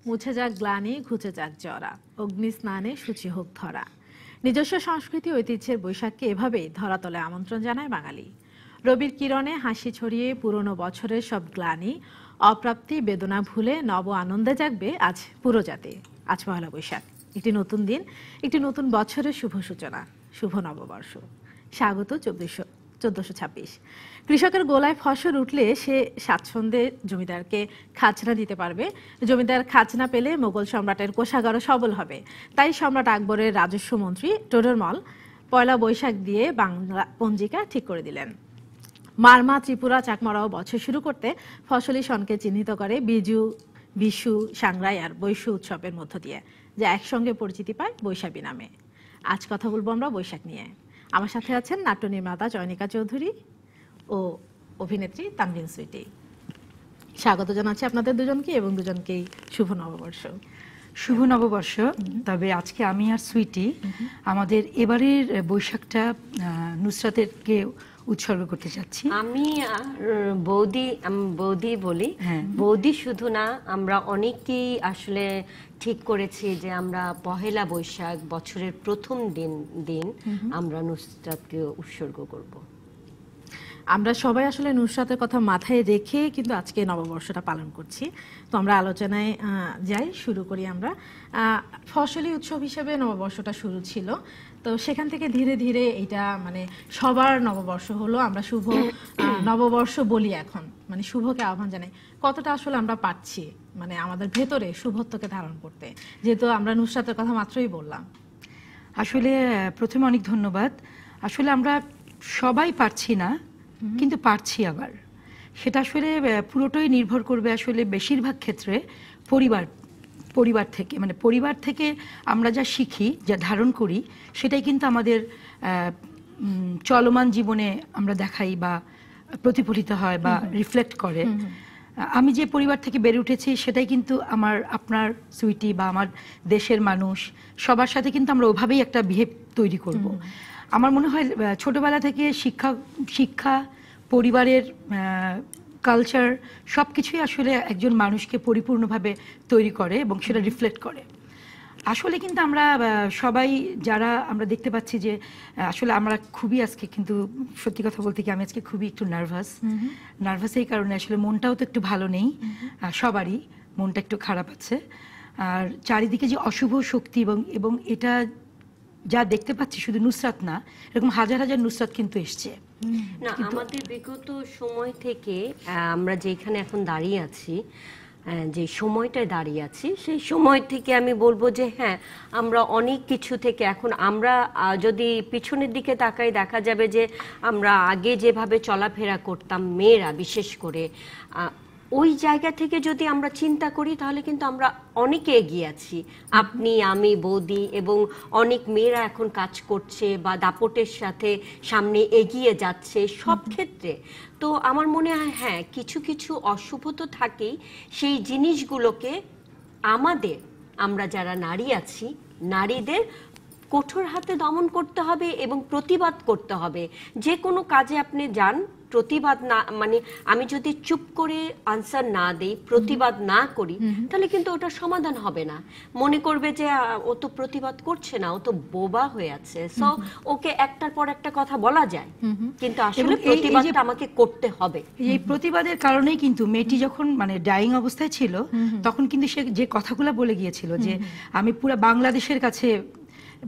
মুছে যাক গ্লানি, ঘুচে যাক জরা, অগ্নি স্নানে শুচি হোক ধরা। নিজস্ব সংস্কৃতি ঐতিহ্যের বৈশাখকে এভাবেই ধরাতলে আমন্ত্রণ জানায় বাঙালি। রবির কিরণে হাসি ছড়িয়ে পুরনো বছরের সব গ্লানি, অপ্রাপ্তি, বেদনা ভুলে নব আনন্দে জাগবে আজ পুরো জাতি। আজ পহেলা বৈশাখ, একটি নতুন দিন, একটি নতুন বছরের শুভ সূচনা, শুভ নববর্ষ। স্বাগত 1426। কৃষকের গোলায় ফসল উঠলে সে স্বাচ্ছন্দ্যে জমিদারকে খাজনা দিতে পারবে। জমিদার খাজনা পেলে মোগল সম্রাটের কোষাগারও সবল হবে। তাই সম্রাট আকবরের রাজস্ব মন্ত্রী টোডরমল পয়লা বৈশাখ দিয়ে বাংলা পঞ্জিকা ঠিক করে দিলেন। মারমা, ত্রিপুরা, চাকমারাও বছর শুরু করতে ফসলি সনকে চিহ্নিত করে বিজু, বিশু, সাংরাই আর বৈশু উৎসবের মধ্য দিয়ে, যা একসঙ্গে পরিচিতি পায় বৈশাখী নামে। আজ কথা বলবো আমরা বৈশাখ নিয়ে। আমার সাথে আছেন নাট্য নির্মাতা জয়নিকা চৌধুরী ও অভিনেত্রী তানভিন সুইটি। স্বাগত জানাচ্ছি আপনাদের দুজনকে এবং দুজনকেই শুভ নববর্ষ। শুভ নববর্ষ। তবে আজকে আমি আর সুইটি আমাদের এবারের বৈশাখটা নুসরাতেরকে উৎসর্গ করতে চাচ্ছি। আমি বৌদি বলি। বৌদি শুধু না, আমরা অনেকেই আসলে ঠিক করেছি যে আমরা পহেলা বৈশাখ বছরের প্রথম দিন আমরা নুসরাতকে উৎসর্গ করব। আমরা সবাই আসলে নুসরাতের কথা মাথায় রেখে কিন্তু আজকে নববর্ষটা পালন করছি। তো আমরা আলোচনায় যাই, শুরু করি আমরা। ফসলি উৎসব হিসেবে নববর্ষটা শুরু ছিল, তো সেখান থেকে ধীরে ধীরে এটা মানে সবার নববর্ষ হলো। আমরা শুভ নববর্ষ বলি এখন, মানে শুভকে আহ্বান জানাই। কতটা আসলে আমরা পাচ্ছি মানে আমাদের ভেতরে শুভত্বকে ধারণ করতে, যেহেতু আমরা নুসরাতের কথা মাত্রই বললাম। আসলে প্রথমে অনেক ধন্যবাদ। আসলে আমরা সবাই পারছি না, কিন্তু পারছি আবার। সেটা আসলে পুরোটাই নির্ভর করবে আসলে বেশিরভাগ ক্ষেত্রে পরিবার থেকে, মানে পরিবার থেকে আমরা যা শিখি, যা ধারণ করি, সেটাই কিন্তু আমাদের চলমান জীবনে আমরা দেখাই বা প্রতিফলিত হয় বা রিফ্লেক্ট করে। আমি যে পরিবার থেকে বেড়ে উঠেছি সেটাই কিন্তু আপনার সুইটি বা আমার দেশের মানুষ সবার সাথে কিন্তু আমরা ওভাবেই একটা বিহেভ তৈরি করব। আমার মনে হয় ছোটবেলা থেকে শিক্ষা, পরিবারের কালচার সব কিছুই আসলে একজন মানুষকে পরিপূর্ণভাবে তৈরি করে এবং সেটা রিফ্লেক্ট করে। আসলে কিন্তু আমরা সবাই যারা আমরা দেখতে পাচ্ছি যে আসলে আমরা খুবই আজকে, কিন্তু সত্যি কথা বলতে কি আমি আজকে খুবই একটু নার্ভাস এই কারণে আসলে মনটাও তো একটু ভালো নেই, সবারই মনটা একটু খারাপ আছে। আর চারিদিকে যে অশুভ শক্তি এবং এটা যা দেখতে পাচ্ছি, শুধু নুসরাত না, এরকম হাজার হাজার নুসরাত কিন্তু এসছে না। আমাদের বিগত সময় থেকে আমরা যেখানে এখন দাঁড়িয়ে আছি, যে সময়টায় দাঁড়িয়ে আছি, সেই সময় থেকে আমি বলবো যে হ্যাঁ, আমরা অনেক কিছু থেকে এখন আমরা যদি পিছনের দিকে তাকাই, দেখা যাবে যে আমরা আগে যেভাবে চলাফেরা করতাম, মেয়েরা বিশেষ করে, ওই জায়গা থেকে যদি আমরা চিন্তা করি তাহলে কিন্তু আমরা অনেকে এগিয়ে আছি। আপনি, আমি, বৌদি এবং অনেক মেয়েরা এখন কাজ করছে বা দাপটের সাথে সামনে এগিয়ে যাচ্ছে সব ক্ষেত্রে। তো আমার মনে হয় হ্যাঁ, কিছু কিছু অশুভ তো থাকেই, সেই জিনিসগুলোকে আমরা যারা নারী আছি, নারীদের কঠোর হাতে দমন করতে হবে এবং প্রতিবাদ করতে হবে। যে কোনো কাজে আপনি যান, প্রতিবাদ না, মানে আমি যদি চুপ করে আনসার না দেই, প্রতিবাদ না করি, তাহলে কিন্তু ওটা সমাধান হবে না। মনে করবে যে ও তো প্রতিবাদ করছে না, ও তো বোবা হয়ে আছে, সো ওকে একটার পর একটা কথা বলা যায়, কিন্তু আসলে প্রতিবাদটা আমাকে করতে হবে। এই প্রতিবাদের কারণেই কিন্তু মেয়েটি যখন মানে ডাইং অবস্থায় ছিল, তখন কিন্তু সে যে কথাগুলো বলে গিয়েছিল যে আমি পুরো বাংলাদেশের কাছে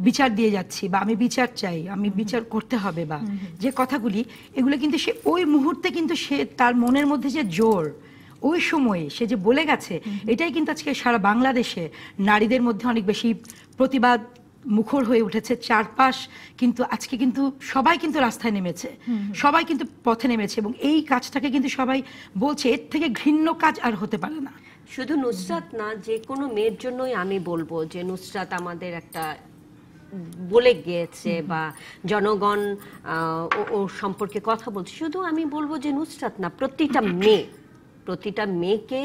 বিচার দিয়ে যাচ্ছি, বা আমি বিচার চাই, আমি বিচার করতে হবে, বা যে কথাগুলি, এগুলো কিন্তু সে ওই মুহূর্তে কিন্তু সে তার মনের মধ্যে যে জোর, ওই সময়ে সে যে বলে গেছে, এটাই কিন্তু আজকে সারা বাংলাদেশে নারীদের মধ্যে অনেক বেশি প্রতিবাদ মুখর হয়ে উঠেছে। চারপাশ কিন্তু আজকে কিন্তু সবাই কিন্তু রাস্তায় নেমেছে, সবাই কিন্তু পথে নেমেছে, এবং এই কাজটাকে কিন্তু সবাই বলছে এর থেকে ঘৃণ্য কাজ আর হতে পারে না। শুধু নুসরাত না, যে কোনো মেয়ের জন্যই আমি বলবো যে নুসরাত আমাদের একটা বলে গিয়েছে বা জনগণ ওর সম্পর্কে কথা বলছে। শুধু আমি বলবো যে নুসরাত না, প্রতিটা মেয়েকে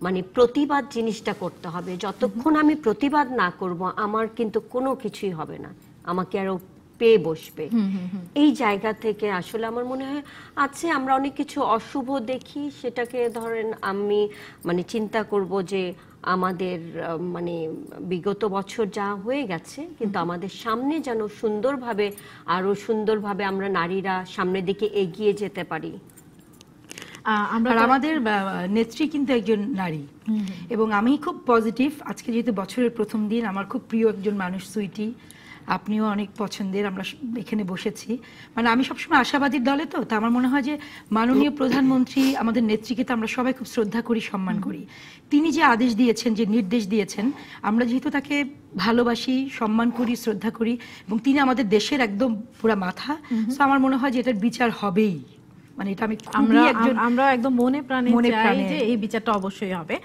মানে প্রতিবাদ জিনিসটা করতে হবে। যতক্ষণ আমি প্রতিবাদ না করব, আমার কিন্তু কোনো কিছুই হবে না, আমাকে আরো পেয়ে বসবে। এই জায়গা থেকে আসলে আমার মনে হয় আছে আমরা অনেক কিছু অশুভ দেখি, সেটাকে ধরেন আমি মানে চিন্তা করব যে আমাদের মানে বিগত বছর যা হয়ে গেছে, কিন্তু আমাদের সামনে যেন সুন্দরভাবে, আরো সুন্দরভাবে আমরা নারীরা সামনের দিকে এগিয়ে যেতে পারি। আমরা আর আমাদের নেত্রী কিন্তু একজন নারী, এবং আমি খুব পজিটিভ। আজকে যেহেতু বছরের প্রথম দিন, আমার খুব প্রিয় একজন মানুষ সুইটি, আপনিও অনেক পছন্দের, আমরা এখানে বসেছি। মানে আমি সবসময় আশাবাদীর দলে, তো আমার মনে হয় যে মাননীয় প্রধানমন্ত্রী আমাদের নেত্রীকে তো আমরা সবাই খুব শ্রদ্ধা করি, সম্মান করি। তিনি যে আদেশ দিয়েছেন, যে নির্দেশ দিয়েছেন, আমরা যেহেতু তাকে ভালোবাসি, সম্মান করি, শ্রদ্ধা করি, এবং তিনি আমাদের দেশের একদম পুরা মাথা, তো আমার মনে হয় যে এটার বিচার হবেই। মানে এটা আমরা একদম মনে প্রাণে চাই যে এই বিচারটা অবশ্যই হবে,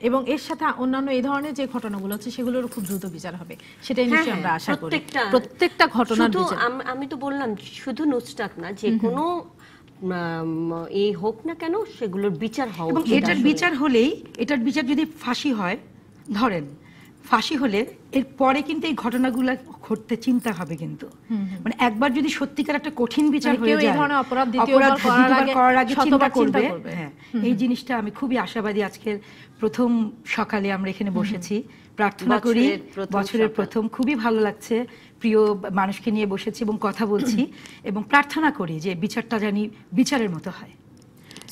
এবং এর সাথে অন্যান্য এই ধরনের যে ঘটনাগুলো আছে সেগুলোর খুব দ্রুত বিচার হবে, সেটাই নিশ্চয়ই আমরা আশা করি। প্রত্যেকটা ঘটনার বিচার। আমি তো বললাম শুধু নুসরাত না, যে কোনো এই হোক না কেন, সেগুলোর বিচার হওয়া এবং এটার বিচার হলেই, এটার বিচার যদি ফাঁসি হয়, ধরেন ফাঁসি হলে এর পরে কিন্তু এই ঘটনাগুলো ঘটতে চিন্তা হবে। কিন্তু মানে একবার যদি সত্যিকার একটা কঠিন বিচার হয়ে যায়, অপরাধ দ্বিতীয়বার করার আগে চিন্তা করবে। হ্যাঁ, এই জিনিসটা আমি খুবই আশাবাদী। আজকের প্রথম সকালে আমরা এখানে বসেছি, প্রার্থনা করি বছরের প্রথম, খুবই ভালো লাগছে, প্রিয় মানুষকে নিয়ে বসেছি এবং কথা বলছি, এবং প্রার্থনা করি যে বিচারটা জানি বিচারের মতো হয়।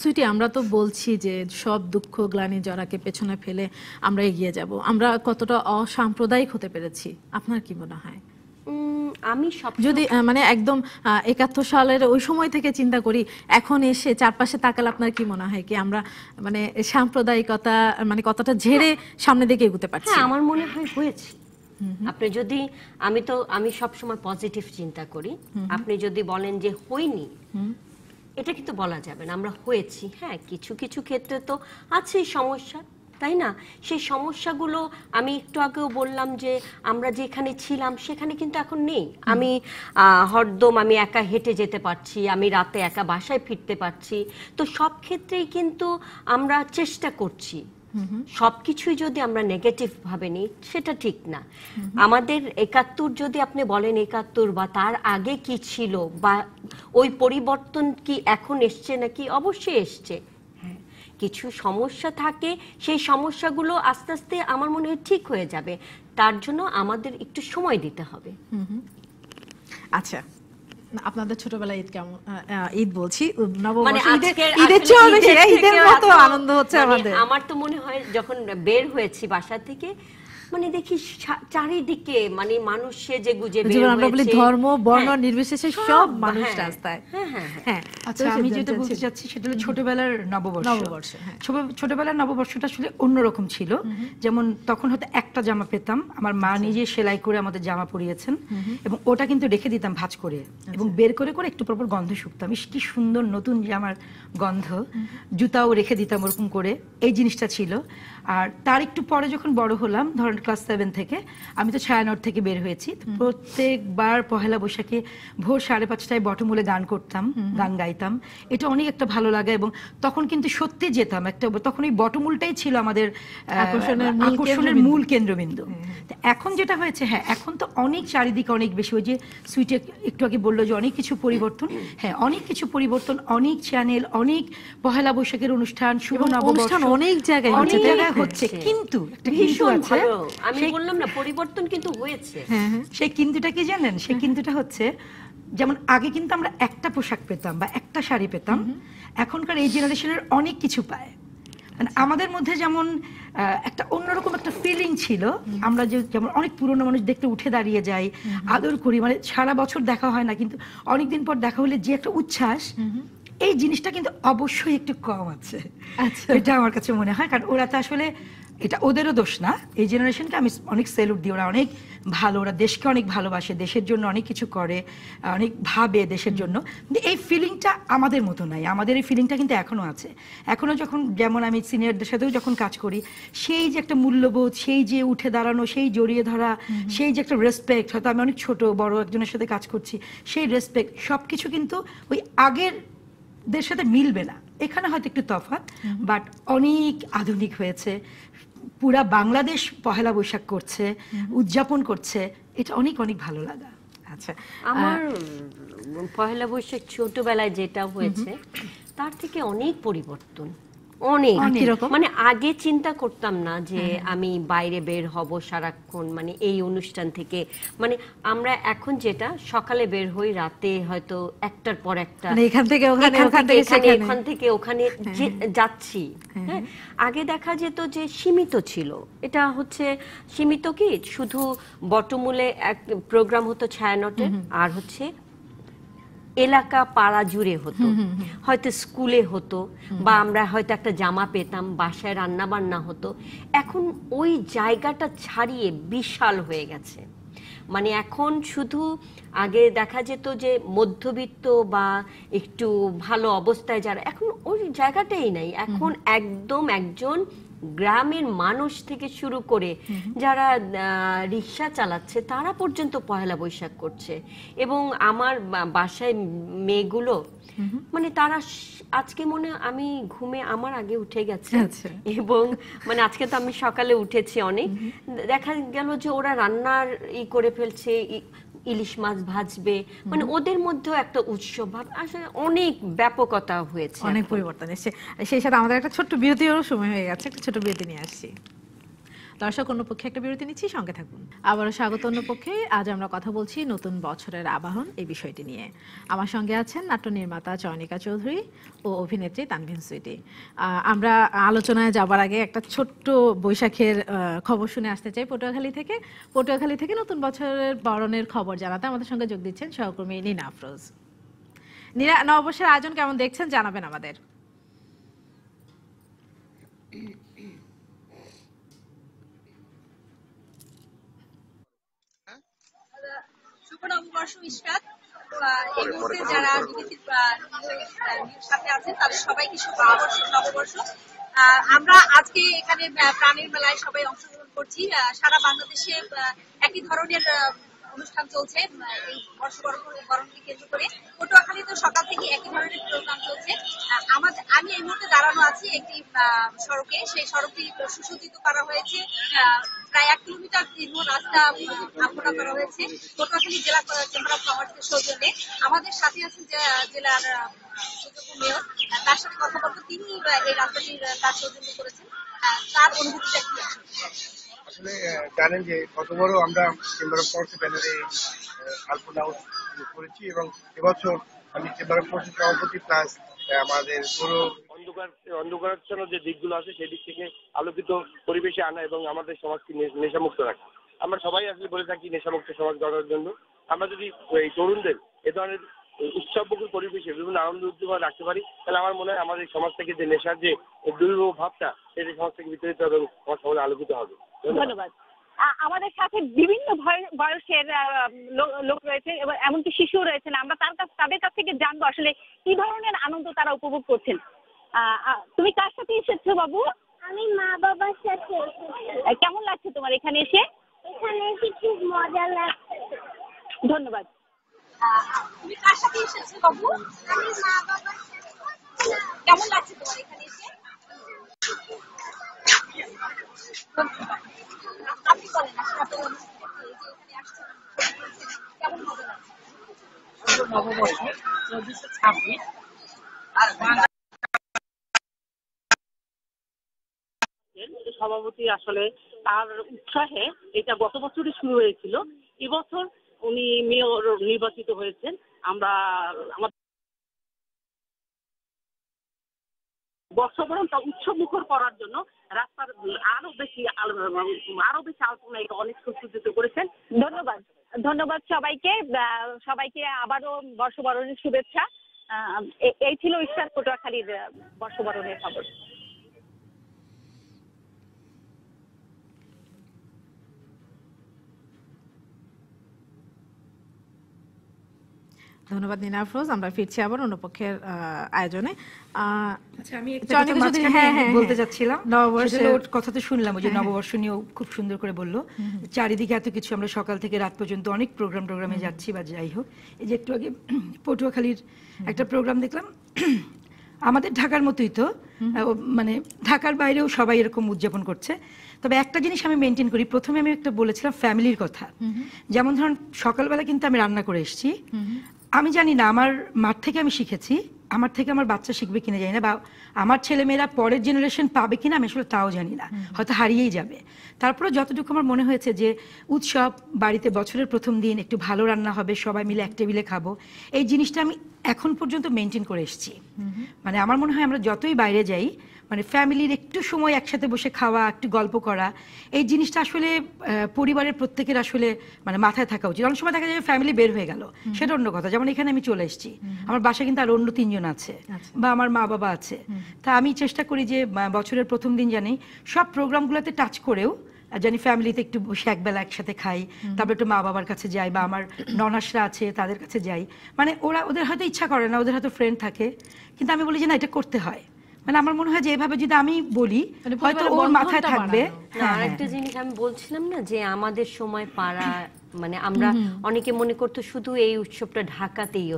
সুইটি, আমরা তো বলছি যে সব দুঃখ গ্লানি জরাকে পেছনে ফেলে আমরা এগিয়ে যাব, আমরা কতটা অসাম্প্রদায়িক হতে পেরেছি আপনার কি মনে হয়? আমি যদি মানে একদম ৭১ সালের ওই সময় থেকে চিন্তা করি, এখন এসে চারপাশে তাকালে আপনার কি মনে হয় কি আমরা মানে সাম্প্রদায়িকতা মানে কতটা ঝেড়ে সামনের দিকে এগোতে পারছি? আমার মনে হয় হয়েছে। আপনি যদি, আমি সবসময় পজিটিভ চিন্তা করি। আপনি যদি বলেন যে হয়নি, এটা কিন্তু বলা যাবে না, আমরা হয়েছি। হ্যাঁ, কিছু কিছু ক্ষেত্রে তো আছেই সমস্যা, তাই না? সেই সমস্যাগুলো আমি একটু আগেও বললাম যে আমরা যেখানে ছিলাম সেখানে কিন্তু এখন নেই। আমি হরদম আমি একা হেঁটে যেতে পারছি, আমি রাতে একা বাসায় ফিরতে পারছি। তো সব ক্ষেত্রেই কিন্তু আমরা চেষ্টা করছি। সবকিছুই যদি আমরা নেগেটিভ ভাবে নিই, সেটা ঠিক না। আমাদের ৭১ যদি আপনি বলেন ৭১ বা তার আগে কি ছিল, বা ওই পরিবর্তন কি এখন এসছে নাকি, অবশ্যই এসছে। হ্যাঁ, কিছু সমস্যা থাকে, সেই সমস্যাগুলো আস্তে আস্তে আমার মনে হয় ঠিক হয়ে যাবে। তার জন্য আমাদের একটু সময় দিতে হবে। আচ্ছা, আপনাদের ছোটবেলায় ঈদ কেমন? ঈদ বলছি, মানে ঈদের চেয়ে বেশি ঈদের মতো আনন্দ হচ্ছে আমাদের। আমার তো মনে হয় যখন বের হয়েছি বাসা থেকে, মানে দেখি চারিদিকে মানে মানুষ সেজে গুজে বের হয়েছে। আমরা বলি ধর্ম বর্ণ নির্বিশেষে সব মানুষ রাস্তায়। হ্যাঁ, আচ্ছা, আমি যেটা বলতে চাচ্ছি সেটা হলো ছোটবেলার নববর্ষ। ছোটবেলার নববর্ষটা আসলে অন্যরকম ছিল। যেমন তখন হয়তো একটা জামা পেতাম, আমার মা নিজে সেলাই করে আমাদের জামা পরিয়েছেন, এবং ওটা কিন্তু রেখে দিতাম ভাঁজ করে, এবং বের করে করে একটু পর পর গন্ধ শুকতাম। কি সুন্দর নতুন জামার গন্ধ। জুতাও রেখে দিতাম ওরকম করে, এই জিনিসটা ছিল। আর তার একটু পরে যখন বড় হলাম, ধরেন ক্লাস 7 থেকে, আমি তো ছায়ানট থেকে বের হয়েছি। প্রত্যেকবার পহেলা বৈশাখে ভোর 5:30টায় বটমূলে গান করতাম, গান গাইতাম। এটা অনেক একটা ভালো লাগে, এবং তখন কিন্তু সত্যি যেতাম একটা, তখন এই বটমূলটাই ছিল আমাদের আকর্ষণের মূল কেন্দ্রবিন্দু। এখন যেটা হয়েছে, হ্যাঁ, এখন তো অনেক চারিদিকে অনেক বেশি, ওই যে সুইটি একটু আগে বললো যে অনেক কিছু পরিবর্তন। হ্যাঁ, অনেক কিছু পরিবর্তন, অনেক চ্যানেল, অনেক পহেলা বৈশাখের অনুষ্ঠান, শুভ নববর্ষ অনেক জায়গায় হচ্ছে। কিন্তু আমি বললাম না, পরিবর্তন কিন্তু হয়েছে। সেই কিন্তুটা কি জানেন? সেই কিন্তুটা হচ্ছে, যেমন আগে কিন্তু আমরা একটা পোশাক পেতাম বা একটা শাড়ি পেতাম, এখনকার এই জেনারেশনের অনেক কিছু পায়। মানে আমাদের মধ্যে যেমন একটা অন্যরকম একটা ফিলিং ছিল, আমরা যেমন অনেক পুরনো মানুষ দেখতে উঠে দাঁড়িয়ে যাই, আদর করি, মানে সারা বছর দেখা হয় না, কিন্তু অনেকদিন পর দেখা হলে যে একটা উচ্ছ্বাস, এই জিনিসটা কিন্তু অবশ্যই একটু কম আছে। এটা আমার কাছে মনে হয়, কারণ ওরা তো আসলে, এটা ওদেরও দোষ না, এই জেনারেশনকে আমি অনেক স্যালুট দিই। ওরা অনেক ভালো, ওরা দেশকে অনেক ভালোবাসে, দেশের জন্য অনেক কিছু করে, অনেক ভাবে দেশের জন্য। কিন্তু এই ফিলিংটা আমাদের মতো নাই, আমাদের এই ফিলিংটা কিন্তু এখনো আছে। এখনো যখন, যেমন আমি সিনিয়রদের সাথেও যখন কাজ করি, সেই যে একটা মূল্যবোধ, সেই যে উঠে দাঁড়ানো, সেই জড়িয়ে ধরা, সেই যে একটা রেসপেক্ট, হয়তো আমি অনেক ছোট বড় একজনের সাথে কাজ করছি, সেই রেসপেক্ট সবকিছু কিন্তু ওই আগের দের সাথে মিলবে না। এখানে হয়তো একটু তফাৎ, বাট অনেক আধুনিক হয়েছে। পুরা বাংলাদেশ পহেলা বৈশাখ করছে, উদযাপন করছে, এটা অনেক অনেক ভালো লাগা। আচ্ছা, আমার পহেলা বৈশাখ ছোটবেলায় যেটা হয়েছে তার থেকে অনেক পরিবর্তন, অনেক কিরকম? মানে আগে চিন্তা করতাম না যে আমি বাইরে বের হব সারাক্ষণ, মানে এই অনুষ্ঠান থেকে, মানে আমরা এখন যেটা সকালে বের হই, রাতে হয়তো একটার পর একটা, মানে এখান থেকে ওখানে, এখান ওখান থেকে থেকে এখানে, সেখানে। এখান থেকে ওখানে যাচ্ছি। হ্যাঁ, আগে দেখা যেত যে সীমিত ছিল, এটা হচ্ছে সীমিত কি শুধু বটমূলে এক প্রোগ্রাম হতো ছায়ানটের, আর হচ্ছে এলাকা পাড়া জুড়ে হতো, হয়তো স্কুলে হতো, বা আমরা হয়তো একটা জামা পেতাম, বাসায় রান্না বান্না হতো। এখন ওই জায়গাটা ছাড়িয়ে বিশাল হয়ে গেছে। মানে এখন শুধু আগে দেখা যেত যে মধ্যবিত্ত বা একটু ভালো অবস্থায় যারা, এখন ওই জায়গাটাই নাই। এখন একদম একজন গ্রামের মানুষ থেকে শুরু করে যারা রিক্সা চালাচ্ছে তারা পর্যন্ত পহেলা বৈশাখ করছে। এবং আমার বাসায় মেয়েগুলো, মানে তারা আজকে মনে আমি ঘুমে আমার আগে উঠে গেছে, এবং মানে আজকে তো আমি সকালে উঠেছি অনেক, দেখা গেল যে ওরা রান্নার করে ফেলছে, ইলিশ মাছ ভাজবে, মানে ওদের মধ্যেও একটা উৎসব ভাব, আসলে অনেক ব্যাপকতা হয়েছে, অনেক পরিবর্তন এসেছে। সেই সাথে আমাদের একটা ছোট্ট বিরতিরও সময় হয়ে গেছে, একটা ছোট বিরতি নিয়ে আসছি। দর্শক, অন্য পক্ষে একটা বিরতি নিচ্ছি, সঙ্গে থাকুন। আবারও স্বাগত অন্য পক্ষে। আজ আমরা কথা বলছি নতুন বছরের আবাহন এই বিষয়টি নিয়ে। আমার সঙ্গে আছেন নাট্য নির্মাতা চয়নিকা চৌধুরী ও অভিনেত্রী তানভীন সুইটি। আমরা আলোচনায় যাবার আগে একটা ছোট্ট বৈশাখের খবর শুনে আসতে চাই পটুয়াখালী থেকে। পটুয়াখালী থেকে নতুন বছরের বরণের খবর জানাতে আমাদের সঙ্গে যোগ দিচ্ছেন সহকর্মী নীনা আফরোজ। নীনা, নববর্ষের আয়োজন কেমন দেখছেন জানাবেন আমাদের। শুভ নববর্ষ ইশরাত। এই মুহূর্তে যারা সাথে আছেন তাদের সবাইকে শুভ নববর্ষ। আমরা আজকে এখানে প্রাণের মেলায় সবাই অংশগ্রহণ করছি। সারা বাংলাদেশে একই ধরনের অনুষ্ঠান চলছে এই বর্ষবরণকে কেন্দ্র করে। পটুয়াখালীতে সকাল থেকে একই ধরনের প্রোগ্রাম চলছে। আমি এই মুহূর্তে দাঁড়ানো আছি একটি সড়কে। সেই সড়কটি সুসজ্জিত করা হয়েছে, প্রায় 1 কিলোমিটার দীর্ঘ রাস্তা আঁকড়া করা হয়েছে পটুয়াখালী জেলা চেম্বার অফ কমার্সের সৌজন্যে। আমাদের সাথে আছেন জেলার সুযোগ্য মেয়র, তার সাথে কথা বলবো। তিনি এই রাস্তাটির কাজ সৌজন্য করেছেন, তার অনুভূতিটা কি? আসলে জানেন যে গতবারও আমরা চেম্বার অফ কমার্সের ব্যানারে আলপনা করেছি, এবং এবছর আমি চেম্বার অফ কমার্সের সভাপতি প্লাস আমাদের পুরো অন্ধকারাচ্ছন্ন যে দিকগুলো আছে সেই দিক থেকে আলোকিত পরিবেশে আনা এবং আমাদের সমাজকে নেশামুক্ত রাখা। আমরা সবাই আসলে বলে থাকি নেশামুক্ত সমাজ গড়ার জন্য আমরা যদি এই তরুণদের এ ধরনের উৎসবমুখর পরিবেশে বিভিন্ন আনন্দ উদ্দীপনা রাখতে পারি, তাহলে আমার মনে হয় আমাদের সমাজ থেকে যে নেশার যে দুর্বল ভাবটা সেটি সমাজ থেকে বিতাড়িত হবে এবং আমার সমাজে আলোকিত হবে। ধন্যবাদ। আমাদের সাথে বিভিন্ন বয়সের লোক রয়েছে এবং এমনকি শিশু রয়েছেন। আমরা তাদের কাছ থেকে জানবো আসলে কি ধরনের আনন্দ তারা উপভোগ করছেন। তুমি কার সাথে এসেছো বাবু? আমি মা বাবার সাথে। কেমন লাগছে তোমার এখানে এসে? এখানে এসে খুব মজা লাগছে। ধন্যবাদ। তুমি কার সাথে এসেছো বাবু? আমি মা বাবার সাথে। কেমন লাগছে তোমার এখানে এসে? আপনি বলেন আপনাদের এখানে আসছেন, কেমন মজা লাগছে? নববর্ষ 1426 আর সভাপতি আসলে তার উৎসাহে এটা গত বছরই শুরু হয়েছিল। এবছর উনি মেয়র নির্বাচিত হয়েছেন। আমরা আমাদের বর্ষবরণটা উৎসব মুখর করার জন্য রাস্তার আরো বেশি আলোচনা এটা অনেক সুসজ্জিত করেছেন। ধন্যবাদ। ধন্যবাদ সবাইকে আবারও বর্ষবরণের শুভেচ্ছা। এই ছিল ইশরাত পটুয়াখালীর বর্ষবরণের খবর। ধন্যবাদ নীনা আফরোজ। আমরা ফিরছি আবার অন্য পক্ষের আয়োজনে। আচ্ছা, আমি একটা কথা মাঝখানে বলতে যাচ্ছিলাম। ওর কথা তো শুনলাম, ওই যে নববর্ষ নিয়েও খুব সুন্দর করে বললো। চারিদিকে এত কিছু, আমরা সকাল থেকে রাত পর্যন্ত অনেক প্রোগ্রামে যাচ্ছি বা যাই হোক। এই যে একটু আগে পটুয়াখালীর একটা প্রোগ্রাম দেখলাম। আমাদের ঢাকার মতোই তো, মানে ঢাকার বাইরেও সবাই এরকম উদযাপন করছে। তবে একটা জিনিস আমি মেনটেন করি, প্রথমে আমি একটা বলেছিলাম ফ্যামিলির কথা। যেমন ধরুন সকালবেলা কিন্তু আমি রান্না করে এসেছি। আমি জানি না, আমার মার থেকে আমি শিখেছি আমার থেকে আমার বাচ্চা শিখবে কিনা জানি না, বা আমার ছেলেমেয়েরা পরের জেনারেশন পাবে কিনা আমি আসলে তাও জানি না, হয়তো হারিয়েই যাবে। তারপরে যতটুকু আমার মনে হয়েছে যে উৎসব, বাড়িতে বছরের প্রথম দিন একটু ভালো রান্না হবে, সবাই মিলে এক টেবিলে খাবো, এই জিনিসটা আমি এখন পর্যন্ত মেনটেন করে এসেছি। মানে আমার মনে হয় আমরা যতই বাইরে যাই, মানে ফ্যামিলির একটু সময় একসাথে বসে খাওয়া, একটু গল্প করা, এই জিনিসটা আসলে পরিবারের প্রত্যেকের আসলে মানে মাথায় থাকা উচিত। অনেক সময় দেখা যায় ফ্যামিলি বের হয়ে গেল, সেটা অন্য কথা। যেমন এখানে আমি চলে এসেছি, আমার বাসায় কিন্তু আর অন্য 3 জন আছে, বা আমার মা বাবা আছে। তা আমি চেষ্টা করি যে বছরের প্রথম দিন জানি সব প্রোগ্রামগুলোতে টাচ করেও জানি ফ্যামিলিতে একটু বসে একবেলা একসাথে খাই, তারপর একটু মা বাবার কাছে যাই, বা আমার ননাসরা আছে তাদের কাছে যাই। মানে ওদের হয়তো ইচ্ছা করে না, ওদের হয়তো ফ্রেন্ড থাকে, কিন্তু আমি বলি যে না, এটা করতে হয়। মানে আমার মনে হয় যে এভাবে যদি আমি বলি হয়তো ওর মাথায় থাকবে। আরেকটা জিনিস আমি বলছিলাম না যে আমাদের সময় পাড়া, মানে আমরা অনেকে মনে করতো শুধু এই উৎসবটা ঢাকাতেই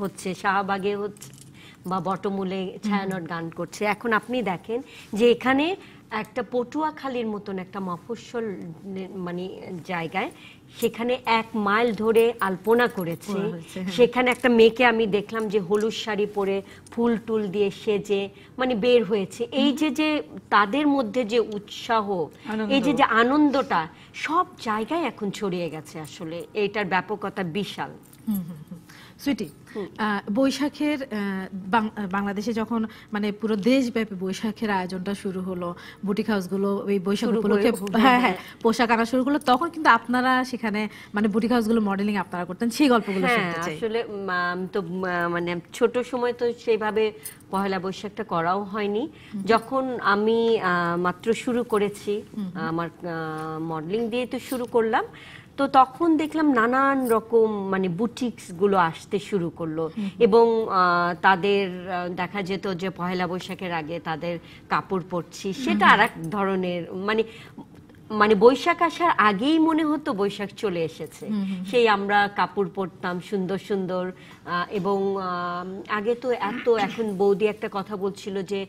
হচ্ছে, শাহবাগে হচ্ছে, বা বটমূলে ছায়ানট গান করছে। এখন আপনি দেখেন যে এখানে একটা পটুয়াখালীর মতন একটা মফস্বল মানে জায়গায়, সেখানে 1 মাইল ধরে আলপনা করেছে। সেখানে একটা মেয়েকে আমি দেখলাম যে হলুদ শাড়ি পরে ফুল টুল দিয়ে সেজে মানে বের হয়েছে। এই যে তাদের মধ্যে যে উৎসাহ, এই যে আনন্দটা সব জায়গায় এখন ছড়িয়ে গেছে। আসলে এইটার ব্যাপকতা বিশাল। সুইটি, বৈশাখের বাংলাদেশে যখন মানে পুরো দেশব্যাপী বৈশাখের আয়োজনটা শুরু হলো, বুটিক হাউসগুলো এই বৈশাখ উপলক্ষে পোশাক আনা শুরু হলো, তখন কিন্তু আপনারা সেখানে মানে বুটিক হাউসগুলো মডেলিং আপনারা করতেন, সেই গল্পগুলো শুনতে চাই। আসলে তো মানে ছোট সময় তো সেইভাবে পহেলা বৈশাখটা করাও হয়নি। যখন আমি মাত্র শুরু করেছি, আমার মডেলিং দিয়ে তো শুরু করলাম, তো তখন দেখলাম নানান রকম মানে বুটিক্স গুলো আসতে শুরু করলো, এবং তাদের দেখা যেত যে পহেলা বৈশাখের আগে তাদের কাপড় পরছি, সেটা আর এক ধরনের মানে বৈশাখ আসার আগেই মনে হতো বৈশাখ চলে এসেছে। সেই আমরা কাপড় পরতাম সুন্দর সুন্দর, এবং আগে তো এখন বৌদি একটা কথা বলছিল যে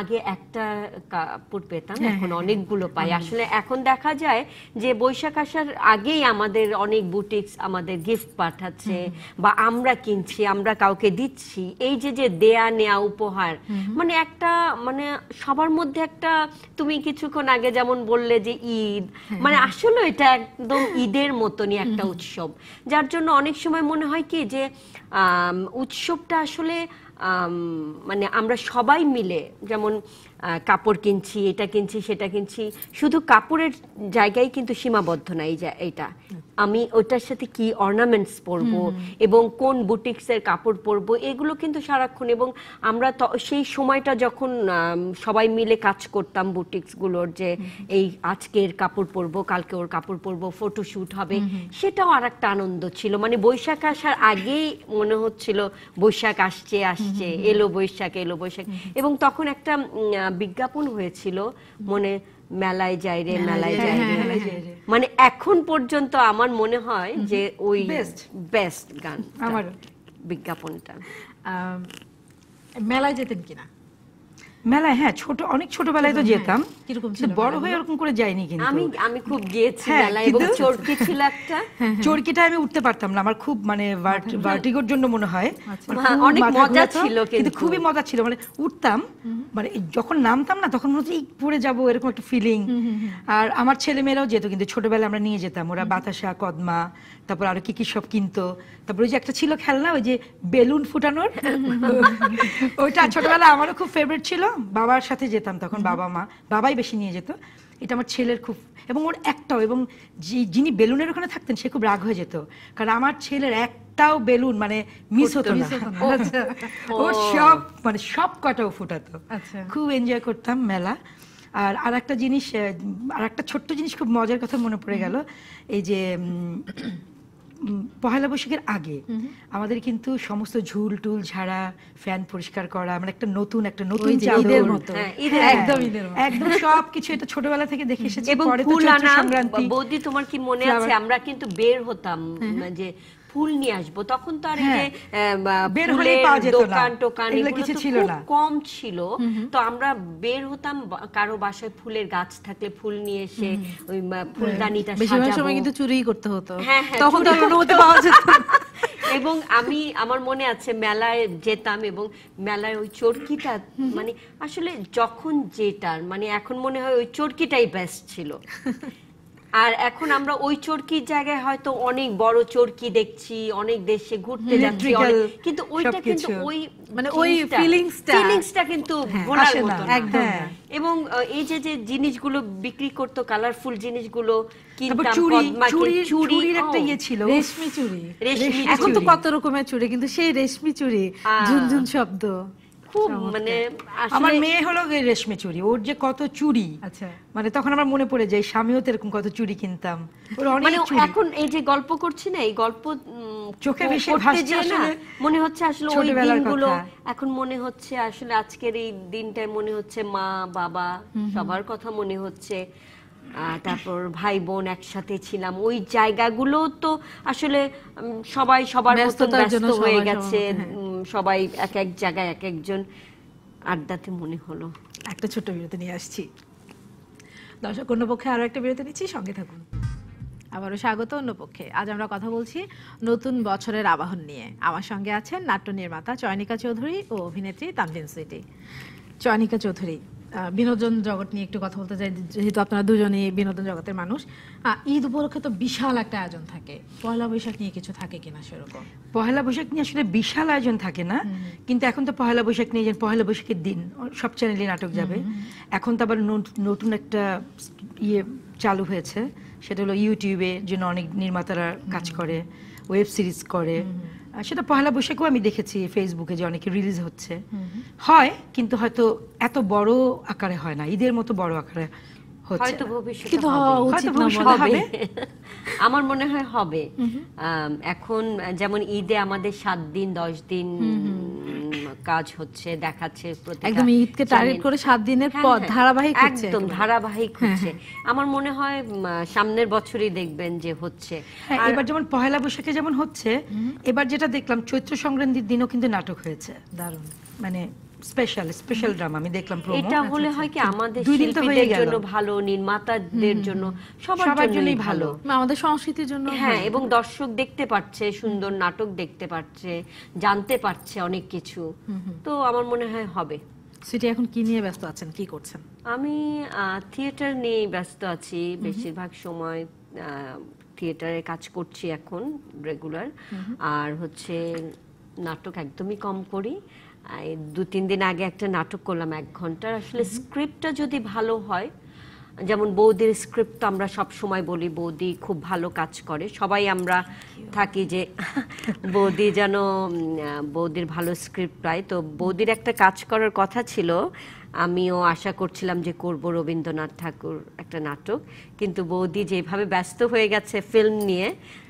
আগে একটা কাপড় পেতাম, এখন অনেকগুলো পাই। আসলে এখন দেখা যায় যে বৈশাখ আসার আগেই আমাদের অনেক বুটিক্স আমাদের গিফট পাঠাচ্ছে, বা আমরা কিনছি, আমরা কাউকে দিচ্ছি। এই যে দেয়া নেয়া উপহার, মানে একটা মানে সবার মধ্যে একটা, তুমি কিছুক্ষণ আগে যেমন বললে যে ঈদ, মানে আসলে এটা একদম ঈদের মতনই একটা উৎসব। যার জন্য অনেক সময় মনে হয় কি যে উৎসবটা আসলে মানে আমরা সবাই মিলে যেমন কাপড় কিনছি, এটা কিনছি, সেটা কিনছি, শুধু কাপড়ের জায়গায় কিন্তু সীমাবদ্ধ না এইটা। আমি ওটার সাথে কি অর্নামেন্টস পরবো এবং কোন বুটিক্সের কাপড় পরবো, এগুলো কিন্তু সারাক্ষণ। এবং আমরা সেই সময়টা যখন সবাই মিলে কাজ করতাম বুটিক্সগুলোর, যে এই আজকের কাপড় পরবো, কালকে ওর কাপড় পরবো, ফটোশুট হবে, সেটাও আর একটা আনন্দ ছিল। মানে বৈশাখ আসার আগেই মনে হচ্ছিল বৈশাখ আসছে, এলো বৈশাখ, এলো বৈশাখ। এবং তখন একটা বিজ্ঞাপন হয়েছিল মনে, মেলায় যাই রে, মেলায় যাই রে, মানে এখন পর্যন্ত আমার মনে হয় যে ওই বেস্ট গান আমার বিজ্ঞাপনটা। মেলায় যেতেন কিনা? মেলায় হ্যাঁ, অনেক ছোটবেলায় তো যেতাম, বড় হয়ে ওরকম করে যাইনি। কিন্তু আমি খুব গিয়েছি মেলায়, এবং চরকি ছিল একটা, চরকিটা আমি উঠতে পারতাম না, আমার খুব মানে ভার্টিগোর জন্য মনে হয় অনেক মজা ছিল, কিন্তু খুবই মজা ছিল। মানে উঠতাম, মানে যখন নামতাম না তখন মনে হচ্ছে পড়ে যাবো, এরকম একটা ফিলিং। আর আমার ছেলেমেয়েরাও যেত, কিন্তু ছোটবেলায় আমরা নিয়ে যেতাম, ওরা বাতাসা, কদমা, তারপর আরো কি কি সব কিনতো। তারপর ওই যে একটা ছিল খেলনা, ওই যে বেলুন ফুটানোর, ওইটা ছোটবেলায় আমারও খুব ফেভারিট ছিল। বাবার সাথে যেতাম তখন, বাবাই বেশি নিয়ে যেত। এটা আমার ছেলের খুব, এবং ওর একটাও, এবং যিনি বেলুনের ওখানে থাকতেন সে খুব রাগ হয়ে যেত, কারণ আমার ছেলের একটাও বেলুন মানে মিস হতো না। ওর সব মানে সব কটাও ফুটাতো। খুব এনজয় করতাম মেলা। আর একটা জিনিস, আর একটা ছোট্ট জিনিস খুব মজার কথা মনে পড়ে গেল, এই যে পহেলা বৈশাখের আগে আমাদের কিন্তু সমস্ত ঝুল টুল ঝাড়া, ফ্যান পরিষ্কার করা, মানে একটা নতুন চাদর, একদম সবকিছু, এটা ছোটবেলা থেকে দেখে এসেছি। এবং ফুল আনা, বৌদি তোমার কি মনে আছে আমরা কিন্তু বের হতাম যে ফুল নিয়ে আসবো, তখন তো আর বের হলে দোকান টোকান কিছু ছিল না, কম ছিল। তো আমরা বের হতাম, কারো বাসায় ফুলের গাছ থাকলে ফুল নিয়ে এসে ওই ফুলদানিটা সাজাবো। বেশিরভাগ সময় কিন্তু চুরি করতে হতো, তখন তো অনুমতি পাওয়া যেত। এবং আমার মনে আছে মেলায় যেতাম এবং মেলায় ওই চরকিটা মানে আসলে যখন যেটার মানে এখন মনে হয় ওই চরকিটাই বেস্ট ছিল। আর এখন আমরা ওই চরকির জায়গায় হয়তো অনেক বড় চরকি দেখছি, অনেক দেশে ঘুরতে যাচ্ছি, কিন্তু ওইটা কিন্তু ওই মানে ওই ফিলিংসটা কিন্তু ভোলার আসে না, মতো না। একদম। এবং এই যে জিনিসগুলো বিক্রি করতো, কালারফুল জিনিসগুলো কিনতাম, চুরির একটা ইয়ে ছিল, রেশমি চুড়ি। রেশমি এখন তো চুড়ি। কত রকমের চুড়ি, কিন্তু সেই রেশমি চুড়ি, ঝুনঝুন শব্দ, খুব মানে আমার আসলে মেয়ে হলো রেশমি চুড়ি, ওর যে কত চুড়ি, আচ্ছা মানে তখন আমার মনে পড়ে যায় স্বামীও তো এরকম কত চুড়ি কিনতাম, ওর অনেক মানে চুড়ি। এখন এই যে গল্প করছি না, এই গল্প চোখে ভেসে করতে ভাসছে যেয়ে না আসলে মনে হচ্ছে আসলে ওই ছোটবেলার দিনগুলো কথা। এখন মনে হচ্ছে আসলে আজকের এই দিনটায় মনে হচ্ছে মা বাবা সবার কথা মনে হচ্ছে, তারপর ভাই বোন একসাথে ছিলাম, ওই জায়গাগুলো তো আসলে সবাই সবার মতন ব্যস্ততার জন্য ব্যস্ত হয়ে সবাই গেছে, সবার, সবাই এক এক জায়গায় এক একজন আড্ডাতে মনে হলো। একটা ছোট্ট বিরতি নিয়ে আসছি। দর্শক, অন্য পক্ষে আরো একটা বিরতি নিচ্ছি, সঙ্গে থাকুন। আবারও স্বাগত অন্য পক্ষে। আজ আমরা কথা বলছি নতুন বছরের আবাহন নিয়ে। আমার সঙ্গে আছেন নাট্য নির্মাতা চয়নিকা চৌধুরী ও অভিনেত্রী তানভিন সুইটি। চয়নিকা চৌধুরী, বিনোদন জগৎ নিয়ে একটু কথা বলতে চাই, যেহেতু আপনারা দুজনেই বিনোদন জগতের মানুষ। ঈদ উপলক্ষে তো বিশাল একটা আয়োজন থাকে, পয়লা বৈশাখ নিয়ে কিছু থাকে কিনা সেরকম? পহেলা বৈশাখ নিয়ে আসলে বিশাল আয়োজন থাকে না, কিন্তু এখন তো পহেলা বৈশাখ নিয়ে পহেলা বৈশাখের দিন সব চ্যানেলে নাটক যাবে। এখন তো আবার নতুন একটা ইয়ে চালু হয়েছে, সেটা হলো ইউটিউবে জন্য অনেক নির্মাতারা কাজ করে, ওয়েব সিরিজ করে। সেটা পহেলা বৈশাখেও আমি দেখেছি ফেসবুকে যে অনেকে রিলিজ হচ্ছে, হয় কিন্তু হয়তো এত বড় আকারে হয় না, ঈদের মতো বড় আকারে হচ্ছে হয়তো না। ভবিষ্যতে কিন্তু হবে। হওয়া উচিত হয়তো না ভবিষ্যতে বলা হবে। আমার মনে হয় হবে। এখন যেমন ঈদে আমাদের 7 দিন 10 দিন কাজ হচ্ছে, দেখাচ্ছে প্রত্যেকটা একদম ঈদকে টার্গেট করে 7 দিনের পর ধারাবাহিক হচ্ছে, একদম একেবারে। ধারাবাহিক হচ্ছে। আমার মনে হয় সামনের বছরই দেখবেন যে হচ্ছে। হ্যাঁ, এবার যেমন পহেলা বৈশাখে যেমন হচ্ছে, এবার যেটা দেখলাম চৈত্র সংক্রান্তির দিনও কিন্তু নাটক হয়েছে, দারুণ। মানে স্পেশাল ড্রামা আমি দেখলাম প্রোমো। এটা হলে হয় কি আমাদের 2 দিন তো হয়ে শিল্পীদের গেল। জন্য ভালো, নির্মাতাদের জন্য সবার সবার জন্যই জন্যই ভালো। আমাদের সংস্কৃতির জন্য হ্যাঁ, এবং দর্শক দেখতে পাচ্ছে, সুন্দর নাটক দেখতে পাচ্ছে, জানতে পারছে অনেক কিছু। তো আমার মনে হয় হবে। সুইটি, এখন কি নিয়ে ব্যস্ত আছেন, কি করছেন? আমি থিয়েটার নিয়ে ব্যস্ত আছি, বেশিরভাগ সময় থিয়েটারে কাজ করছি এখন রেগুলার। আর হচ্ছে নাটক একদমই কম করি। 2-3 দিন আগে একটা নাটক করলাম 1 ঘন্টার। আসলে স্ক্রিপ্টটা যদি ভালো হয়, যেমন বৌদির স্ক্রিপ্ট তো আমরা সব সময় বলি বৌদি খুব ভালো কাজ করে, সবাই আমরা থাকি যে বৌদি যেন বৌদির ভালো স্ক্রিপ্ট পায়। তো বৌদির একটা কাজ করার কথা ছিল, আমিও আশা করছিলাম যে করব রবীন্দ্রনাথ ঠাকুর একটা নাটক, কিন্তু বৌদি যেভাবে ব্যস্ত হয়ে গেছে ফিল্ম নিয়ে,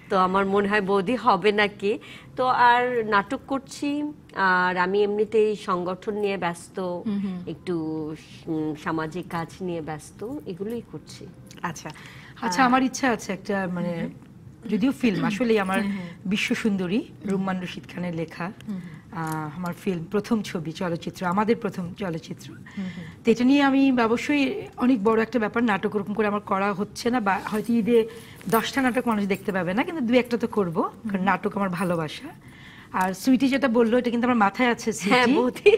তো আমার মনে হয় বৌদি হবে নাকি। তো আর নাটক করছি, আর আমি এমনিতেই সংগঠন নিয়ে ব্যস্ত, একটু সামাজিক কাজ নিয়ে ব্যস্ত, এগুলোই করছি। আচ্ছা আচ্ছা, আমার ইচ্ছা আছে একটা, মানে যদিও ফিল্ম, আসলে আমার বিশ্ব সুন্দরী রুম্মান রশিদ খানের লেখা আমার ফিল্ম, প্রথম ছবি চলচ্চিত্র, আমাদের প্রথম চলচ্চিত্র। তো এটা নিয়ে আমি অবশ্যই অনেক বড় একটা ব্যাপার, নাটক ওরকম করে আমার করা হচ্ছে না, বা হয়তো ঈদে 10টা নাটক মানুষ দেখতে পাবে না, কিন্তু 2-1টা তো করবো, কারণ নাটক আমার ভালোবাসা। আর সুইটি যেটা বললো, এটা কিন্তু আমার মাথায় আছে, হ্যাঁ বৌদি,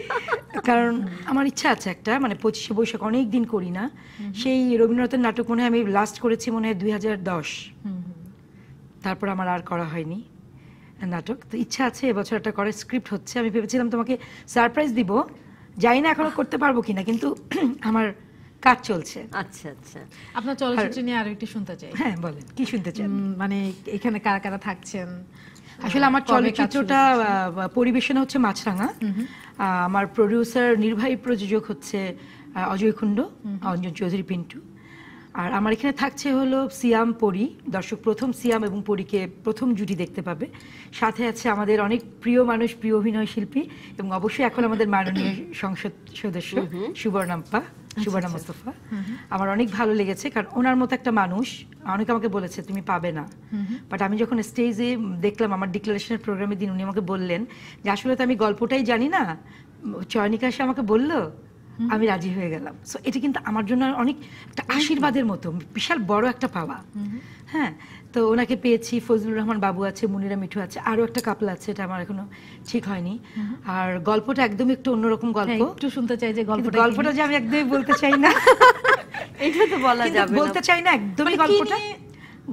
কারণ আমার ইচ্ছা আছে একটা, মানে 25শে বৈশাখ অনেক দিন করি না, সেই রবীন্দ্রনাথের নাটক মনে হয় আমি লাস্ট করেছি মনে হয় 2010, তারপর আমার আর করা হয়নি নাটক। তো ইচ্ছা আছে এবছর একটা করার, স্ক্রিপ্ট হচ্ছে। আমি ভেবেছিলাম তোমাকে সারপ্রাইজ দিব, জানি না এখনো করতে পারবো কিনা, কিন্তু আমার কাজ চলছে। আচ্ছা আচ্ছা। আপনার চলচ্চিত্র নিয়ে আরো একটু শুনতে চাই। হ্যাঁ বলেন, কি শুনতে চান? মানে এখানে কারা কারা থাকছেন? আসলে আমার চলচ্চিত্রটা পরিবেশনা হচ্ছে মাছরাঙা। আমার প্রডিউসার নির্বাহী প্রযোজক হচ্ছে অজয় কুণ্ড, অঞ্জন চৌধুরী পিন্টু। আর আমার এখানে থাকছে হলো সিয়াম পরি, দর্শক প্রথম সিয়াম এবং পরীকে প্রথম জুটি দেখতে পাবে। সাথে আছে আমাদের অনেক প্রিয় মানুষ, প্রিয় অভিনয় শিল্পী, এবং অবশ্যই এখন আমাদের মাননীয় সংসদ সদস্য সুবর্ণাম্পা, সুবর্ণা মোস্তফা। আমার অনেক ভালো লেগেছে, কারণ ওনার মতো একটা মানুষ, অনেকে আমাকে বলেছে তুমি পাবে না, বাট আমি যখন স্টেজে দেখলাম আমার ডিক্লারেশনের প্রোগ্রামের দিন, উনি আমাকে বললেন যে আসলে তো আমি গল্পটাই জানি না, চয়নিকা এসে আমাকে বললো আমি রাজি হয়ে গেলাম। সো এটা কিন্তু আমার জন্য অনেক একটা আশীর্বাদের মতো, বিশাল বড় একটা পাওয়া। হ্যাঁ, তো ওনাকে পেয়েছি, ফজলুর রহমান বাবু আছে, মুনিরা মিঠু আছে, আরো একটা কাপল আছে, এটা আমার এখনো ঠিক হয়নি। আর গল্পটা একদম একটু অন্যরকম গল্প, একটু শুনতে চাই যে কিন্তু গল্পটা যে আমি একদমই বলতে চাই না, এটা তো বলা কিন্তু যাবে না। বলতে চাই না একদমই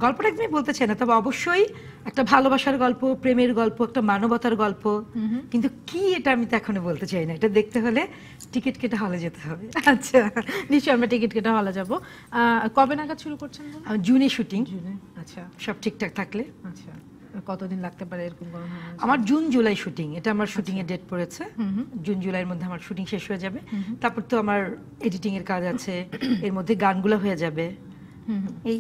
গল্পটা একদমই বলতে চাই না, তবে অবশ্যই একটা ভালোবাসার গল্প, প্রেমের গল্প, একটা মানবতার গল্প, কিন্তু কি এটা আমি তো এখনো বলতে চাই না। এটা দেখতে হলে টিকিট কেটে হলে যেতে হবে। আচ্ছা, নিশ্চয়ই আমরা টিকিট কেটে হলে যাব। কবে নাগাদ শুরু করছেন? জুনে শুটিং, জুনে। আচ্ছা সব ঠিকঠাক থাকলে। আচ্ছা, কতদিন লাগতে পারে এরকম কোনো ধারণা? আমার জুন জুলাই শুটিং, এটা আমার শুটিং এর ডেট পড়েছে। জুন জুলাইয়ের মধ্যে আমার শুটিং শেষ হয়ে যাবে। তারপর তো আমার এডিটিং এর কাজ আছে, এর মধ্যে গানগুলো হয়ে যাবে। এই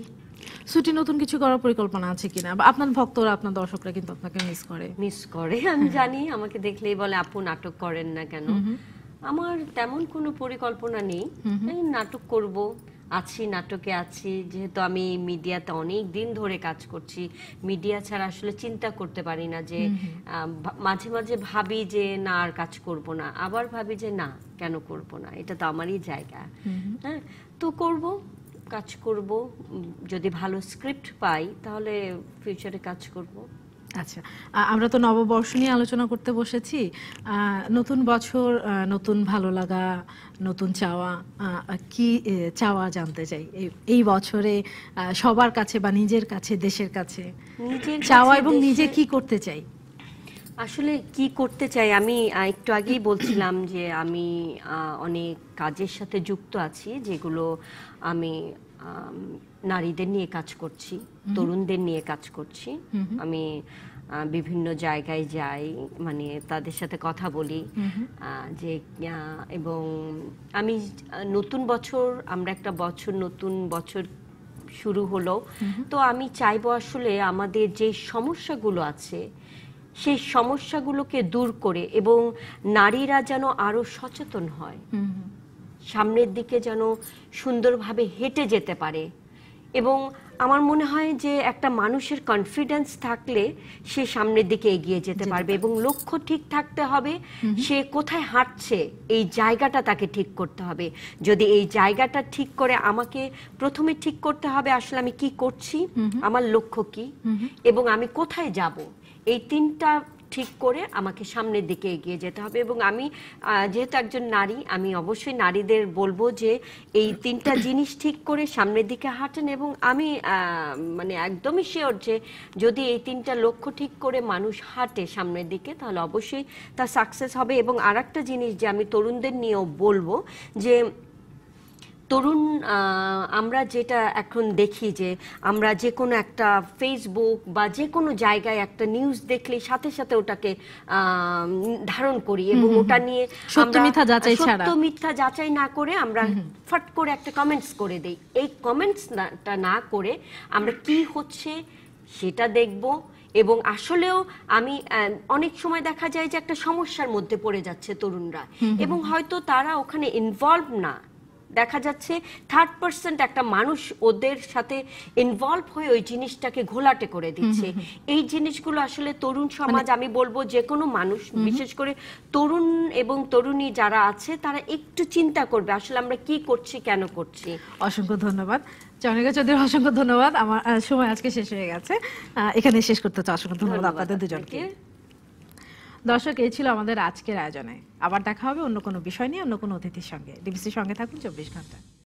ছুটি নতুন কিছু করার পরিকল্পনা আছে কিনা? বা আপনার ভক্তরা, আপনার দর্শকরা কিন্তু আপনাকে মিস করে। আমি জানি, আমাকে দেখলেই বলে আপু নাটক করেন না কেন। আমার তেমন কোনো পরিকল্পনা নেই, এই নাটক করব, আছি, নাটকে আছি। যেহেতু আমি মিডিয়াতে অনেক দিন ধরে কাজ করছি, মিডিয়া ছাড়া আসলে চিন্তা করতে পারি না। যে মাঝে মাঝে ভাবি যে না আর কাজ করব না, আবার ভাবি যে না কেন করব না, এটা তো আমারই জায়গা। হ্যাঁ, তো করব, কাজ করব, যদি ভালো স্ক্রিপ্ট পাই তাহলে ফিউচারে কাজ করব। আচ্ছা, আমরা তো নববর্ষ নিয়ে আলোচনা করতে বসেছি। নতুন বছর, নতুন ভালো লাগা, নতুন চাওয়া, কি চাওয়া জানতে চাই এই বছরে সবার কাছে বা নিজের কাছে, দেশের কাছে চাওয়া এবং নিজে কি করতে চাই। আসলে কি করতে চাই, আমি একটু আগেই বলছিলাম যে আমি অনেক কাজের সাথে যুক্ত আছি, যেগুলো আমি নারীদের নিয়ে কাজ করছি, তরুণদের নিয়ে কাজ করছি। আমি বিভিন্ন জায়গায় যাই, মানে তাদের সাথে কথা বলি, যে এবং আমি নতুন বছর, আমরা একটা বছর, নতুন বছর শুরু হলো, তো আমি চাইবো আসলে আমাদের যে সমস্যাগুলো আছে সেই সমস্যাগুলোকে দূর করে, এবং নারীরা যেন আরো সচেতন হয়, সামনের দিকে যেন সুন্দরভাবে হেঁটে যেতে পারে। এবং আমার মনে হয় যে একটা মানুষের কনফিডেন্স থাকলে সে সামনের দিকে এগিয়ে যেতে পারবে, এবং লক্ষ্য ঠিক থাকতে হবে, সে কোথায় হাঁটছে এই জায়গাটা তাকে ঠিক করতে হবে। যদি এই জায়গাটা ঠিক করে, আমাকে প্রথমে ঠিক করতে হবে আসলে আমি কি করছি, আমার লক্ষ্য কি, এবং আমি কোথায় যাব, এই তিনটা ঠিক করে আমাকে সামনের দিকে এগিয়ে যেতে হবে। এবং আমি যেহেতু একজন নারী, আমি অবশ্যই নারীদের বলবো যে এই তিনটা জিনিস ঠিক করে সামনের দিকে হাঁটেন। এবং আমি মানে একদমই শিওর যে যদি এই তিনটা লক্ষ্য ঠিক করে মানুষ হাঁটে সামনের দিকে, তাহলে অবশ্যই তা সাকসেস হবে। এবং আরেকটা জিনিস যে আমি তরুণদের নিয়েও বলবো, যে তরুণ, আমরা যেটা এখন দেখি যে আমরা যে কোনো একটা ফেসবুক বা যে কোনো জায়গায় একটা নিউজ দেখলে সাথে সাথে ওটাকে ধারণ করি, এবং ওটা নিয়ে সত্য মিথ্যা যাচাই না করে আমরা ফট করে একটা কমেন্টস করে দেই। এই কমেন্টসটা না করে আমরা কি হচ্ছে সেটা দেখব। এবং আসলেও আমি অনেক সময় দেখা যায় যে একটা সমস্যার মধ্যে পড়ে যাচ্ছে তরুণরা, এবং হয়তো তারা ওখানে ইনভলভ না, দেখা যাচ্ছে থার্ড পার্সেন্ট একটা মানুষ ওদের সাথে ইনভলভ হয়ে ওই জিনিসটাকে ঘোলাটে করে দিচ্ছে। এই জিনিসগুলো আসলে তরুণ সমাজ, আমি বলবো যে কোনো মানুষ, বিশেষ করে তরুণ এবং তরুণী যারা আছে, তারা একটু চিন্তা করবে আসলে আমরা কি করছি, কেন করছি। অসংখ্য ধন্যবাদ চন্দ্রিকা চৌধুরী, অসংখ্য ধন্যবাদ। আমার সময় আজকে শেষ হয়ে গেছে, এখানে শেষ করতে চাই। অসংখ্য ধন্যবাদ আপনাদের দুজনকে। দর্শক, এই ছিল আমাদের আজকের আয়োজনে। আবার দেখা হবে অন্য কোনো বিষয় নিয়ে, অন্য কোনো অতিথির সঙ্গে। ডিবিসির সঙ্গে থাকুন 24 ঘন্টা।